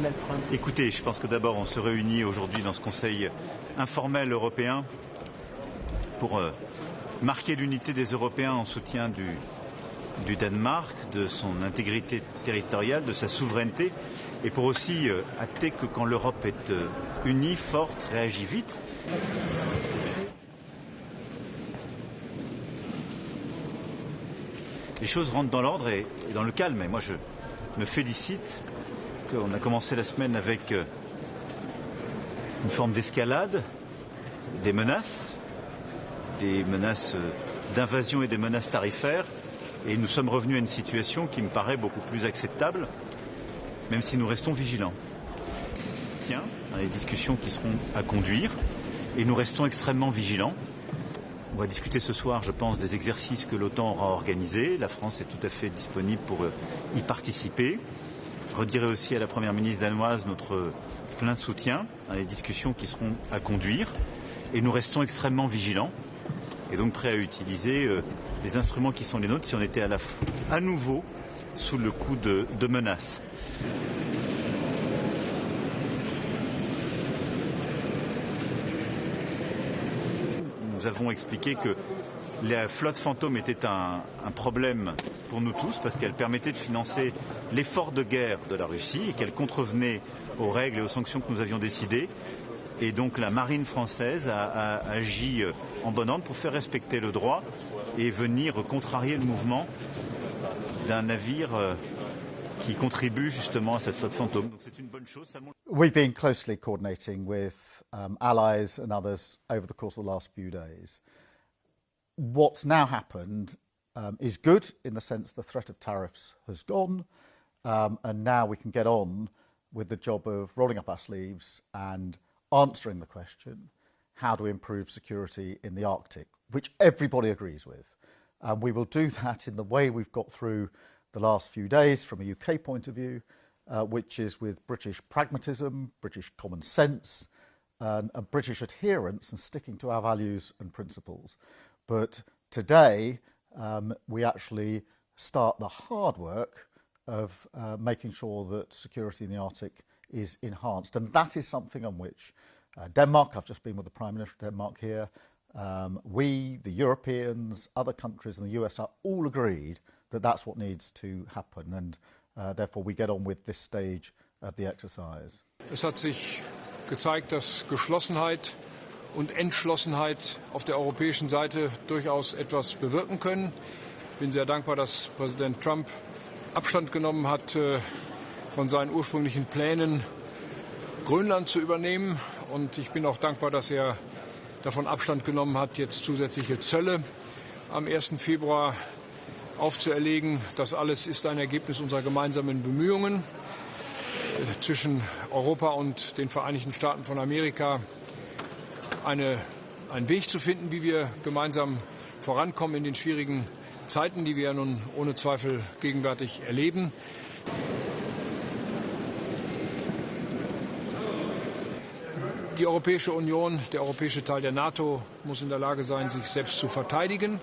Donald Trump? Écoutez, je pense que d'abord on se réunit aujourd'hui dans ce Conseil informel européen pour marquer l'unité des Européens en soutien du Danemark, de son intégrité territoriale, de sa souveraineté, et pour aussi acter que quand l'Europe est unie, forte, réagit vite. Les choses rentrent dans l'ordre et dans le calme. Et moi, je me félicite qu'on a commencé la semaine avec une forme d'escalade, des menaces d'invasion et des menaces tarifaires. Et nous sommes revenus à une situation qui me paraît beaucoup plus acceptable, même si nous restons vigilants. Tiens, dans les discussions qui seront à conduire, et nous restons extrêmement vigilants. On va discuter ce soir, je pense, des exercices que l'OTAN aura organisés. La France est tout à fait disponible pour y participer. Je redirai aussi à la Première ministre danoise notre plein soutien dans les discussions qui seront à conduire. Et nous restons extrêmement vigilants et donc prêts à utiliser les instruments qui sont les nôtres si on était à nouveau sous le coup de menaces. Nous avons expliqué que la flotte fantôme était un problème pour nous tous parce qu'elle permettait de financer l'effort de guerre de la Russie et qu'elle contrevenait aux règles et aux sanctions que nous avions décidées. Et donc la marine française a agi en bonne ordre pour faire respecter le droit et venir contrarier le mouvement d'un navire qui contribue justement à cette flotte fantôme. Donc c'est une bonne chose. We've been closely coordinating with allies and others over the course of the last few days. What's now happened is good in the sense the threat of tariffs has gone, and now we can get on with the job of rolling up our sleeves and answering the question, how to improve security in the Arctic, which everybody agrees with. And we will do that in the way we've got through the last few days from a UK point of view, which is with British pragmatism, British common sense, and British adherence and sticking to our values and principles. But today, we actually start the hard work of making sure that security in the Arctic is enhanced. And that is something on which Denmark, I've just been with the Prime Minister of Denmark here, we, the Europeans, other countries and the US are all agreed that that's what needs to happen. And therefore we get on with this stage of the exercise. Es hat sich gezeigt, dass Geschlossenheit und Entschlossenheit auf der europäischen Seite durchaus etwas bewirken können. Ich bin sehr dankbar, dass Präsident Trump Abstand genommen hat von seinen ursprünglichen Plänen, Grönland zu übernehmen. Und ich bin auch dankbar, dass er davon Abstand genommen hat, jetzt zusätzliche Zölle am 1. Februar aufzuerlegen. Das alles ist ein Ergebnis unserer gemeinsamen Bemühungen zwischen Europa und den Vereinigten Staaten von Amerika, einen Weg zu finden, wie wir gemeinsam vorankommen in den schwierigen Zeiten, die wir ja nun ohne Zweifel gegenwärtig erleben. Die Europäische Union, der europäische Teil der NATO, muss in der Lage sein, sich selbst zu verteidigen.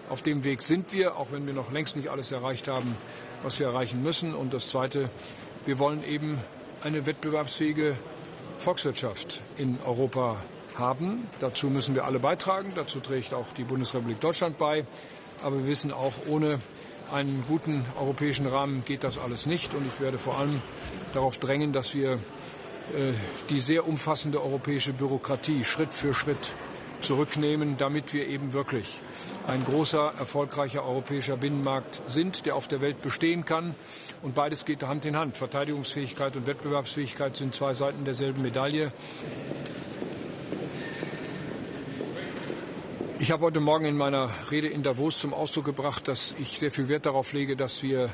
Auf dem Weg sind wir, auch wenn wir noch längst nicht alles erreicht haben, was wir erreichen müssen. Und das Zweite, wir wollen eben eine wettbewerbsfähige Volkswirtschaft in Europa haben. Dazu müssen wir alle beitragen. Dazu trägt auch die Bundesrepublik Deutschland bei. Aber wir wissen auch, ohne einen guten europäischen Rahmen geht das alles nicht. Und ich werde vor allem darauf drängen, dass wir die sehr umfassende europäische Bürokratie Schritt für Schritt zurücknehmen, damit wir eben wirklich ein großer, erfolgreicher europäischer Binnenmarkt sind, der auf der Welt bestehen kann. Und beides geht Hand in Hand. Verteidigungsfähigkeit und Wettbewerbsfähigkeit sind zwei Seiten derselben Medaille. Ich habe heute Morgen in meiner Rede in Davos zum Ausdruck gebracht, dass ich sehr viel Wert darauf lege, dass wir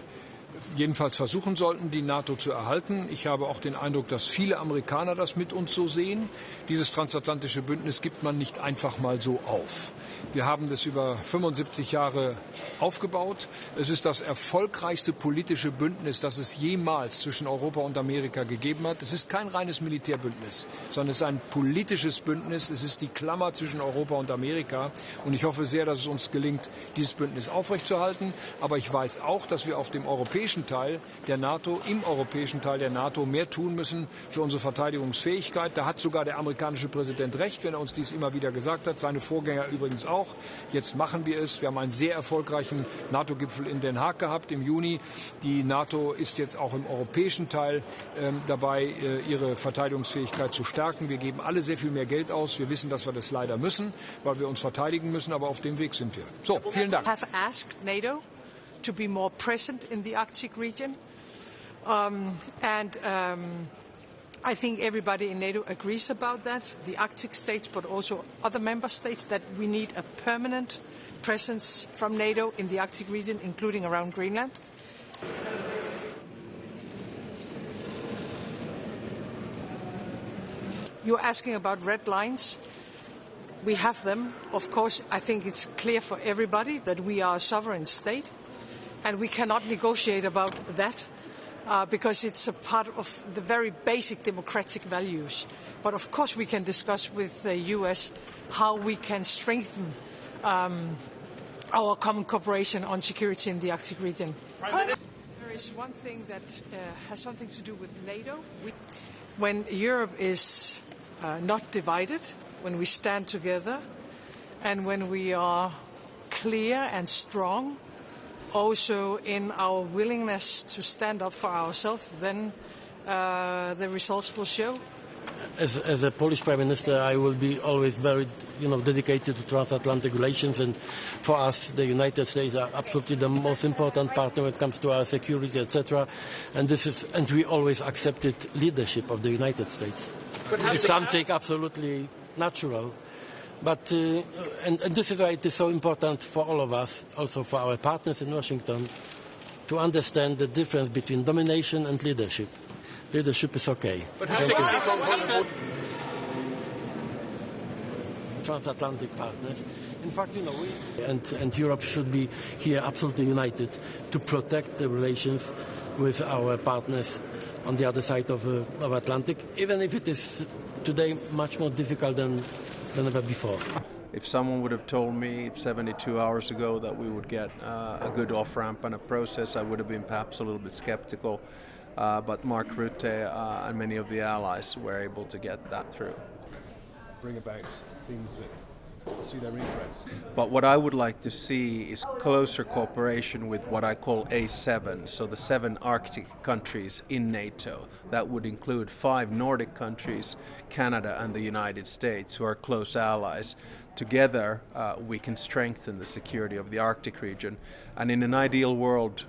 jedenfalls versuchen sollten, die NATO zu erhalten. Ich habe auch den Eindruck, dass viele Amerikaner das mit uns so sehen. Dieses transatlantische Bündnis gibt man nicht einfach mal so auf. Wir haben das über 75 Jahre aufgebaut. Es ist das erfolgreichste politische Bündnis, das es jemals zwischen Europa und Amerika gegeben hat. Es ist kein reines Militärbündnis, sondern es ist ein politisches Bündnis. Es ist die Klammer zwischen Europa und Amerika. Und ich hoffe sehr, dass es uns gelingt, dieses Bündnis aufrechtzuerhalten. Aber ich weiß auch, dass wir auf dem europäischen europäischen Teil der NATO, im europäischen Teil der NATO mehr tun müssen für unsere Verteidigungsfähigkeit. Da hat sogar der amerikanische Präsident recht, wenn er uns dies immer wieder gesagt hat. Seine Vorgänger übrigens auch. Jetzt machen wir es. Wir haben einen sehr erfolgreichen NATO-Gipfel in Den Haag gehabt im Juni. Die NATO ist jetzt auch im europäischen Teil dabei, ihre Verteidigungsfähigkeit zu stärken. Wir geben alle sehr viel mehr Geld aus. Wir wissen, dass wir das leider müssen, weil wir uns verteidigen müssen, aber auf dem Weg sind wir. So, vielen Dank. Have asked NATO to be more present in the Arctic region. I think everybody in NATO agrees about that, the Arctic states, but also other member states, that we need a permanent presence from NATO in the Arctic region, including around Greenland. You're asking about red lines. We have them. Of course, I think it's clear for everybody that we are a sovereign state, and we cannot negotiate about that because it's a part of the very basic democratic values. But of course, we can discuss with the US how we can strengthen our common cooperation on security in the Arctic region. There is one thing that has something to do with NATO. When Europe is not divided, when we stand together, and when we are clear and strong, also in our willingness to stand up for ourselves, then the results will show. As a Polish Prime Minister, I will be always very, dedicated to transatlantic relations, and for us, the United States are absolutely the most important partner when it comes to our security, etc. And we always accepted leadership of the United States. It's something absolutely natural. But and this is why it is so important for all of us, also for our partners in Washington, to understand the difference between domination and leadership. Leadership is okay. But how do you transatlantic partners? In fact, we and Europe should be here absolutely united to protect the relations with our partners on the other side of Atlantic, even if it is today much more difficult than ever before. If someone would have told me 72 hours ago that we would get a good off-ramp and a process, I would have been perhaps a little bit skeptical. But Mark Rutte and many of the allies were able to get that through. Bring about things that pursue their interests. But what I would like to see is closer cooperation with what I call A7, so the 7 Arctic countries in NATO. That would include 5 Nordic countries, Canada and the United States, who are close allies. Together, we can strengthen the security of the Arctic region. And in an ideal world,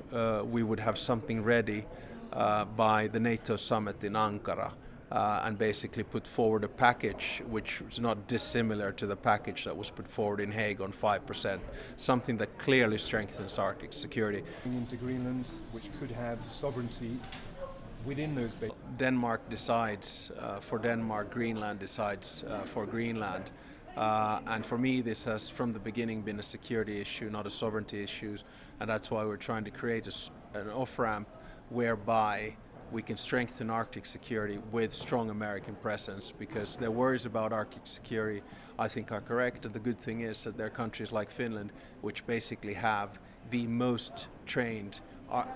we would have something ready by the NATO summit in Ankara. And basically put forward a package which was not dissimilar to the package that was put forward in Hague on 5%, something that clearly strengthens Arctic security. Into Greenland, which could have sovereignty within those bases. Denmark decides for Denmark, Greenland decides for Greenland. And for me, this has from the beginning been a security issue, not a sovereignty issue, and that's why we're trying to create an off-ramp whereby we can strengthen Arctic security with strong American presence, because their worries about Arctic security, I think, are correct. And the good thing is that there are countries like Finland which basically have the most trained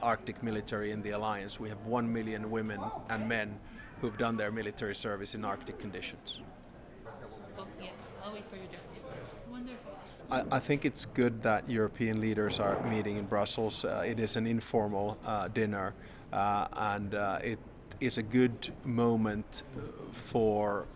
Arctic military in the alliance. We have 1 million women and men who've done their military service in Arctic conditions. Yeah, I'll wait for your job. Wonderful. I think it's good that European leaders are meeting in Brussels. It is an informal dinner, and it is a good moment for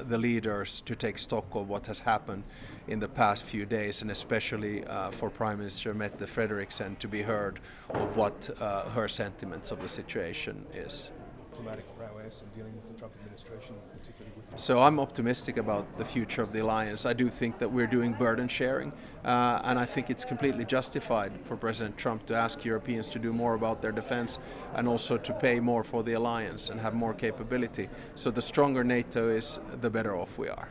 the leaders to take stock of what has happened in the past few days, and especially for Prime Minister Mette Frederiksen to be heard of what her sentiments of the situation is. Diplomatic prowess and dealing with the Trump administration, particularly with. So I'm optimistic about the future of the alliance. I do think that we're doing burden sharing, and I think it's completely justified for President Trump to ask Europeans to do more about their defense and also to pay more for the alliance and have more capability. So the stronger NATO is, the better off we are.